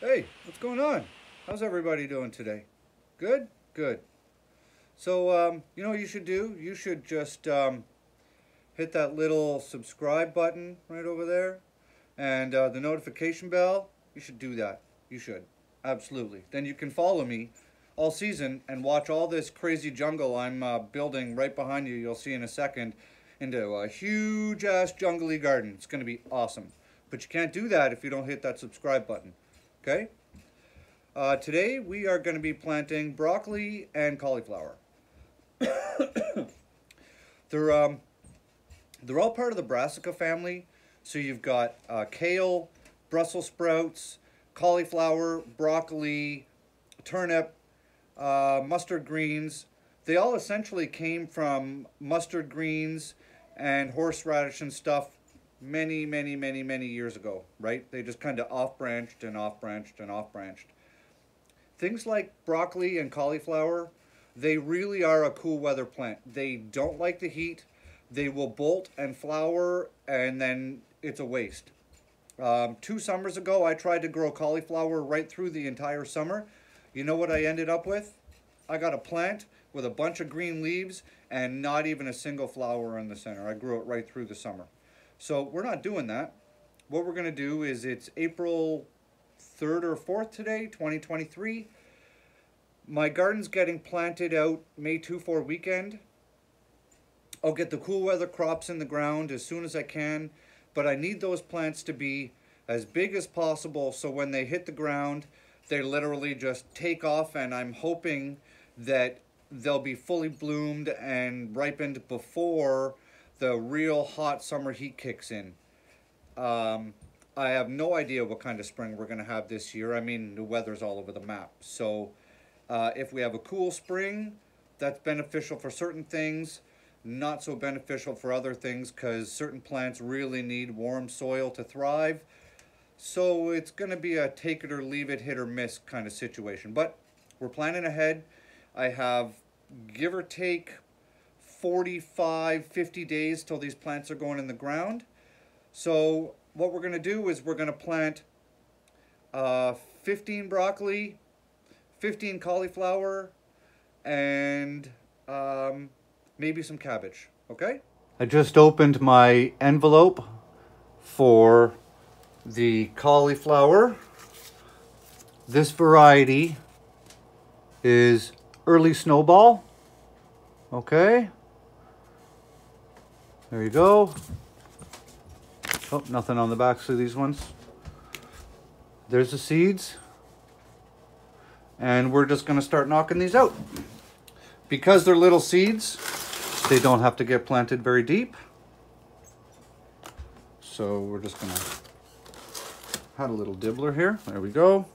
Hey, what's going on? How's everybody doing today? Good? Good. So, you know what you should do? You should just hit that little subscribe button right over there and the notification bell. You should do that. You should. Absolutely. Then you can follow me all season and watch all this crazy jungle I'm building right behind you. You'll see in a second into a huge ass jungly garden. It's going to be awesome. But you can't do that if you don't hit that subscribe button. Okay? Today we are going to be planting broccoli and cauliflower. They're they're all part of the Brassica family. So you've got kale, Brussels sprouts, cauliflower, broccoli, turnip, mustard greens. They all essentially came from mustard greens and horseradish and stuff many years ago, right? They just kind of off-branched and off-branched and off-branched. Things like broccoli and cauliflower, they really are a cool weather plant. They don't like the heat. They will bolt and flower, and then it's a waste. 2 summers ago, I tried to grow cauliflower right through the entire summer. You know what I ended up with? I got a plant with a bunch of green leaves and not even a single flower in the center. I grew it right through the summer. So we're not doing that. What we're going to do is, it's April 3rd or 4th today, 2023. My garden's getting planted out May 2-4 weekend. I'll get the cool weather crops in the ground as soon as I can, but I need those plants to be as big as possible so when they hit the ground, they literally just take off, and I'm hoping that they'll be fully bloomed and ripened before the real hot summer heat kicks in. I have no idea what kind of spring we're going to have this year. I mean, the weather's all over the map. So if we have a cool spring, that's beneficial for certain things, not so beneficial for other things, because certain plants really need warm soil to thrive. So it's going to be a take it or leave it, hit or miss kind of situation. But we're planning ahead. I have, give or take, 45, 50 days till these plants are going in the ground. So what we're going to do is we're going to plant 15 broccoli, 15 cauliflower, and maybe some cabbage. Okay? I just opened my envelope for the cauliflower. This variety is Early Snowball. Okay. There you go. Oh, nothing on the backs of these ones. There's the seeds. And we're just going to start knocking these out. Because they're little seeds, they don't have to get planted very deep. So we're just going to add a little dibbler here. There we go.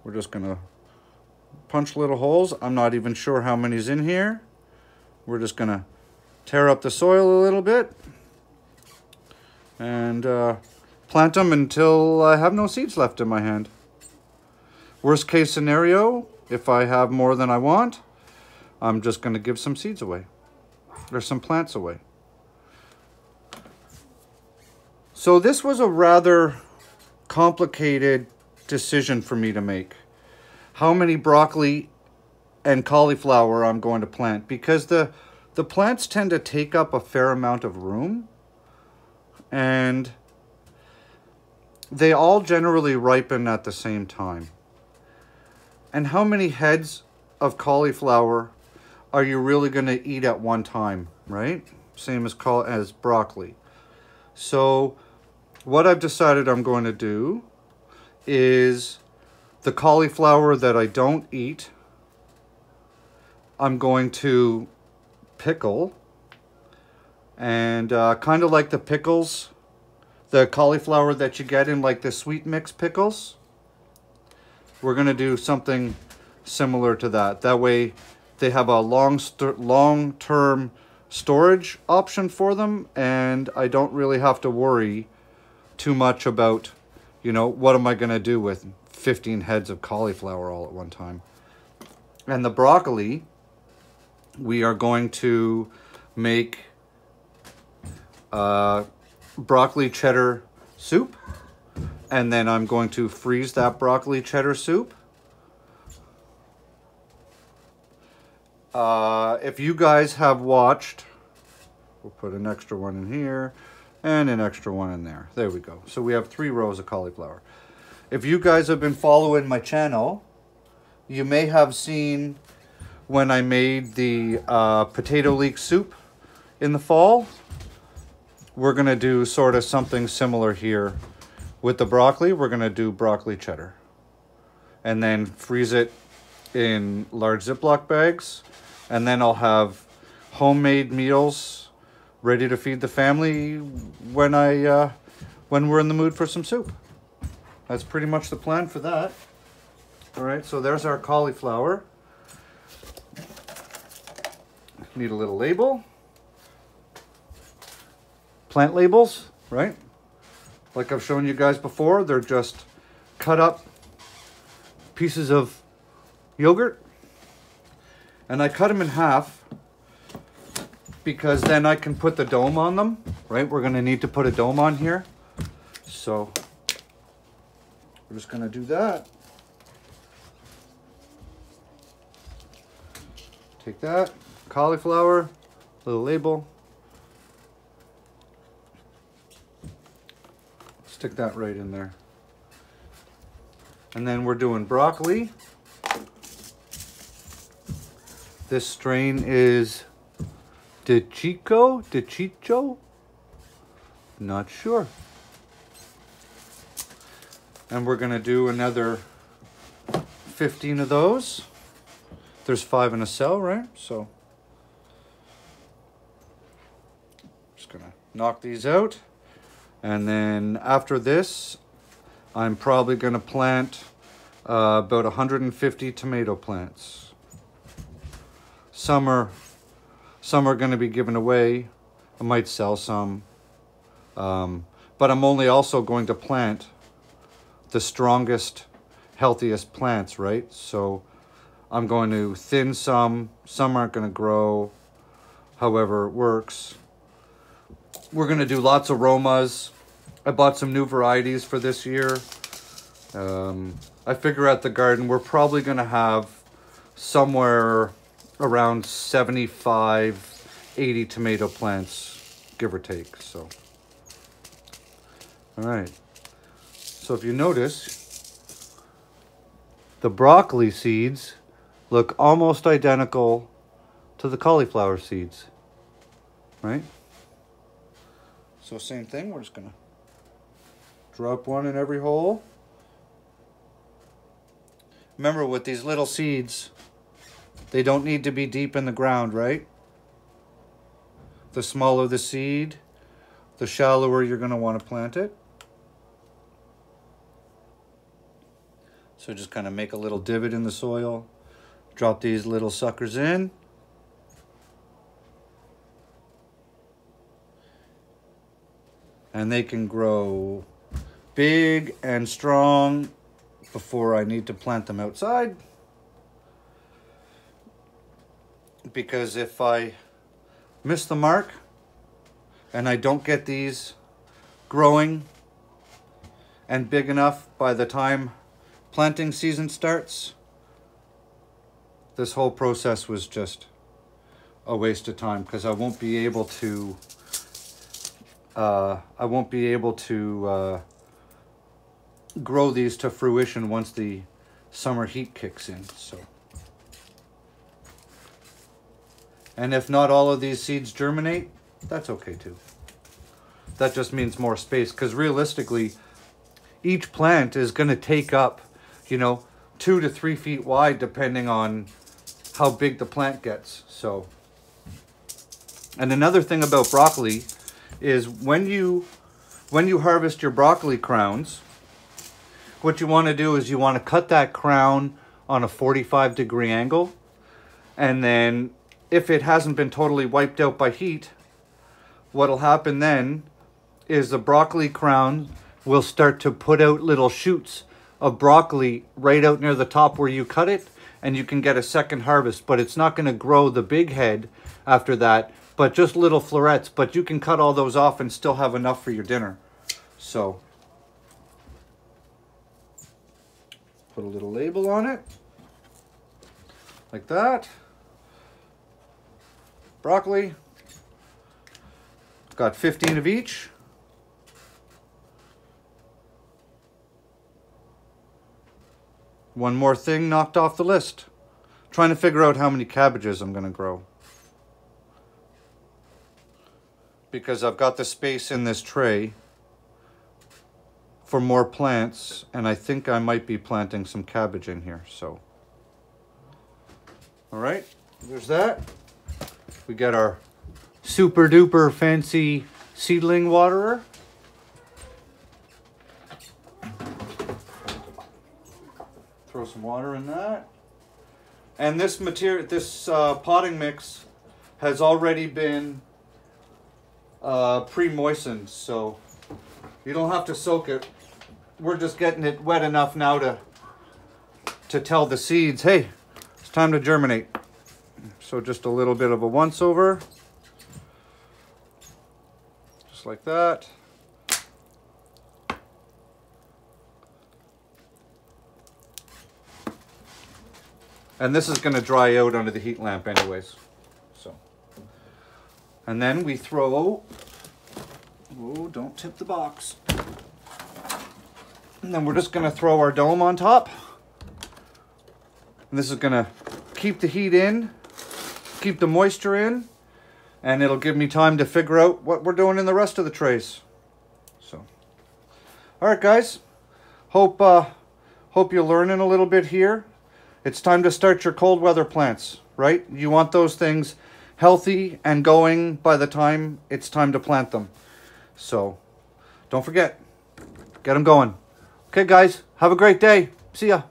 We're just going to punch little holes. I'm not even sure how many's in here. We're just going to tear up the soil a little bit and plant them until I have no seeds left in my hand. Worst case scenario, if I have more than I want, I'm just going to give some seeds away or some plants away. So this was a rather complicated decision for me to make. How many broccoli and cauliflower I'm going to plant, because the plants tend to take up a fair amount of room, and they all generally ripen at the same time. And how many heads of cauliflower are you really going to eat at one time, right? Same as broccoli. So what I've decided I'm going to do is the cauliflower that I don't eat, I'm going to pickle, and kind of like the pickles, the cauliflower that you get in like the sweet mix pickles. We're going to do something similar to that. That way they have a long-term storage option for them, and I don't really have to worry too much about, you know, what am I going to do with 15 heads of cauliflower all at one time. And the broccoli, we are going to make broccoli cheddar soup, And then I'm going to freeze that broccoli cheddar soup. If you guys have watched, we'll put an extra one in here and an extra one in there. There we go. So we have 3 rows of cauliflower. If you guys have been following my channel, you may have seen when I made the potato leek soup in the fall. We're gonna do sort of something similar here. With the broccoli, we're gonna do broccoli cheddar. And then freeze it in large Ziploc bags. And then I'll have homemade meals ready to feed the family when we're in the mood for some soup. That's pretty much the plan for that. All right, so there's our cauliflower. Need a little label. Plant labels, right? Like I've shown you guys before, they're just cut up pieces of yogurt. And I cut them in half because then I can put the dome on them, right? We're gonna need to put a dome on here. So we're just gonna do that. Take that, cauliflower, little label. Stick that right in there. And then we're doing broccoli. This strain is DeCicco? Not sure. And we're gonna do another 15 of those. There's 5 in a cell, right? So just gonna knock these out. And then after this, I'm probably gonna plant about 150 tomato plants. Some are gonna be given away. I might sell some. But I'm only also going to plant the strongest, healthiest plants, right? So I'm going to thin some aren't gonna grow, however it works. We're gonna do lots of aromas. I bought some new varieties for this year. I figure at the garden, we're probably gonna have somewhere around 75, 80 tomato plants, give or take, so. All right, so if you notice, the broccoli seeds look almost identical to the cauliflower seeds, right? So same thing, we're just gonna drop one in every hole. Remember with these little seeds, they don't need to be deep in the ground, right? The smaller the seed, the shallower you're gonna wanna plant it. So just kind of make a little divot in the soil, drop these little suckers in. And they can grow big and strong before I need to plant them outside. Because if I miss the mark and I don't get these growing and big enough by the time planting season starts, this whole process was just a waste of time because I won't be able to grow these to fruition once the summer heat kicks in. So, and if not all of these seeds germinate, that's okay too. That just means more space because realistically, each plant is going to take up, 2 to 3 feet wide depending on how big the plant gets. So, and another thing about broccoli is when you harvest your broccoli crowns, what you want to do is you want to cut that crown on a 45-degree angle. And then if it hasn't been totally wiped out by heat, what'll happen then is the broccoli crown will start to put out little shoots of broccoli right out near the top where you cut it, and you can get a second harvest, but it's not going to grow the big head after that, but just little florets. But you can cut all those off and still have enough for your dinner. So Put a little label on it. Like that. Broccoli. Got 15 of each. One more thing knocked off the list. Trying to figure out how many cabbages I'm going to grow. Because I've got the space in this tray for more plants, and I think I might be planting some cabbage in here, so. All right, there's that. We got our super duper fancy seedling waterer. Throw some water in that. And this material, this potting mix has already been pre-moistened, so you don't have to soak it. We're just getting it wet enough now to tell the seeds, hey, it's time to germinate. So just a little bit of a once over, just like that. And this is going to dry out under the heat lamp anyways. So, and then we throw, oh, don't tip the box. And then we're just going to throw our dome on top. And this is going to keep the heat in, keep the moisture in, and it'll give me time to figure out what we're doing in the rest of the trays. So, all right, guys. Hope you're learning a little bit here. It's time to start your cold weather plants, right? You want those things healthy and going by the time it's time to plant them. So don't forget, get them going. Okay, guys, have a great day. See ya.